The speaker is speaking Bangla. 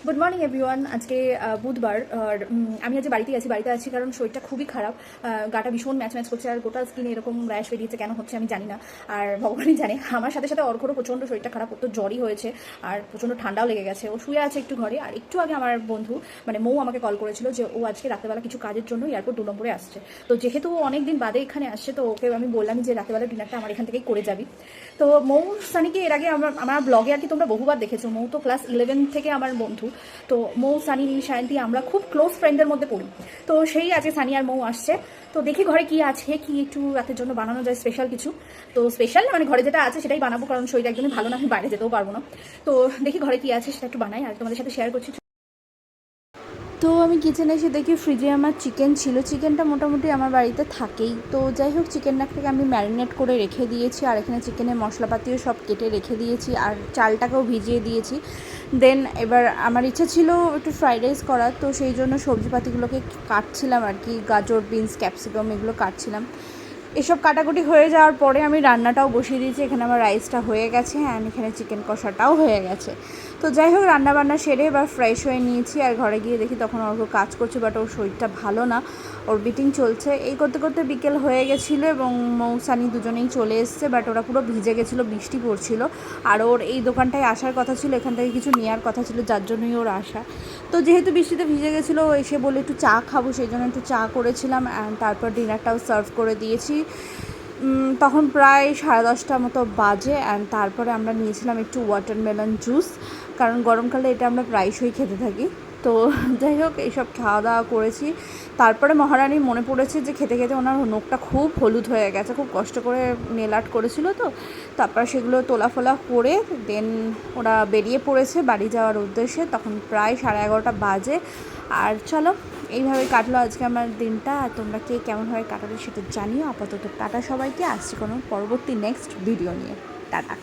Good morning everyone. আজকে বুধবার আর আমি আজ বাড়িতে আছি কারণ শরীরটা খুবই খারাপ। গাটা ভীষণ ম্যাচ করছে আর গোটা স্কিনে এরকম র্যাশ বেরিয়েছে, কেন হচ্ছে আমি জানি না, আর ভগবানই জানে। আমার সাথে সাথে অর্ঘরও প্রচণ্ড শরীরটা খারাপ, ওর তো জ্বরই হয়েছে আর প্রচণ্ড ঠান্ডাও লেগে গেছে। ও শুয়ে আছে একটু ঘরে। আর একটু আগে আমার বন্ধু মানে মৌ আমাকে কল করেছিল যে ও আজকে রাতেবেলা কিছু কাজের জন্য এয়ারপোর্ট 2 নম্বরে আসছে। তো যেহেতু ও অনেক দিন বাদে এখানে আসছে, তো ওকে আমি বললাম যে রাতেবেলা ডিনারটা আমার এখান থেকেই করে যাবি। তো মৌ সানিকে এর আগে আমার ব্লগে আর কি তোমরা বহুবার দেখেছো। মৌ তো ক্লাস 11 থেকে আমার বন্ধু। তো মৌ, সানি, সায়ন্তী আমরা খুব ক্লোজ ফ্রেন্ডের মধ্যে পড়ি। তো সেই আজকে সানি আর মৌ আসছে। তো দেখি ঘরে কি আছে, কি একটু রাতের জন্য বানানো যায় স্পেশাল কিছু। তো স্পেশাল মানে ঘরে যেটা আছে সেটাই বানাবো, কারণ শরীর একদমই ভালো না, আমি বাইরে যেতেও পারবো না। তো দেখি ঘরে কি আছে সেটা একটু বানাই আর তোমাদের সাথে শেয়ার করছি। তো আমি কিচেনে এসে দেখি ফ্রিজে আমার চিকেন ছিল। চিকেনটা মোটামুটি আমার বাড়িতে থাকেই। তো যাই হোক, চিকেনটাকে আমি ম্যারিনেট করে রেখে দিয়েছি আর এখানে চিকেনের মশলাপাতিও সব কেটে রেখে দিয়েছি আর চালটাকেও ভিজিয়ে দিয়েছি। দেন এবার আমার ইচ্ছা ছিল একটু ফ্রাইড রাইস করার, তো সেই জন্য সবজিপাতিগুলোকে কাটছিলাম আর কি, গাজর, বিনস, ক্যাপসিকাম এগুলো কাটছিলাম। এসব কাটাকুটি হয়ে যাওয়ার পরে আমি রান্নাটাও বসিয়ে দিয়েছি। এখানে আমার রাইসটা হয়ে গেছে অ্যান্ড এখানে চিকেন কষাটাও হয়ে গেছে। তো যাই হোক, রান্নাবান্না সেরে এবার ফ্রেশ হয়ে নিয়েছি আর ঘরে গিয়ে দেখি তখন ওর কাজ করছে, বাট ওর শরীরটা ভালো না, ওর বিটিং চলছে। এই করতে করতে বিকেল হয়ে গেছিলো এবং মৌসানি দুজনেই চলে এসছে, বাট ওরা পুরো ভিজে গেছিলো, বৃষ্টি পড়ছিল। আর ওর এই দোকানটায় আসার কথা ছিল, এখান থেকে কিছু নেওয়ার কথা ছিল, যার জন্যই ওর আসা। তো যেহেতু বৃষ্টিতে ভিজে গেছিলো, এসে বলে একটু চা খাবো, সেই জন্য একটু চা করেছিলাম অ্যান্ড তারপর ডিনারটাও সার্ভ করে দিয়েছি। তখন প্রায় 10:30 মতো বাজে অ্যান্ড তারপরে আমরা নিয়েছিলাম একটু ওয়াটারমেলন জুস, কারণ গরমকালে এটা আমরা প্রায়শই খেতে থাকি। তো যাই হোক, এইসব খাওয়া দাওয়া করেছি। তারপরে মহারানীর মনে পড়েছে যে খেতে খেতে ওনার নোখটা খুব হলুদ হয়ে গেছে, খুব কষ্ট করে নেল আর্ট করেছিল। তো তারপর সেগুলো তোলাফোলা করে দেন ওরা বেরিয়ে পড়েছে বাড়ি যাওয়ার উদ্দেশ্যে। তখন প্রায় 11:30 বাজে। আর চলো, এইভাবে কাটলো আজকে আমার দিনটা। আর তোমরা কে কেমনভাবে কাটালে সেটা জানিও। আপাতত টাটা সবাইকে, আসছি কোনো পরবর্তী নেক্সট ভিডিও নিয়ে। টাটা।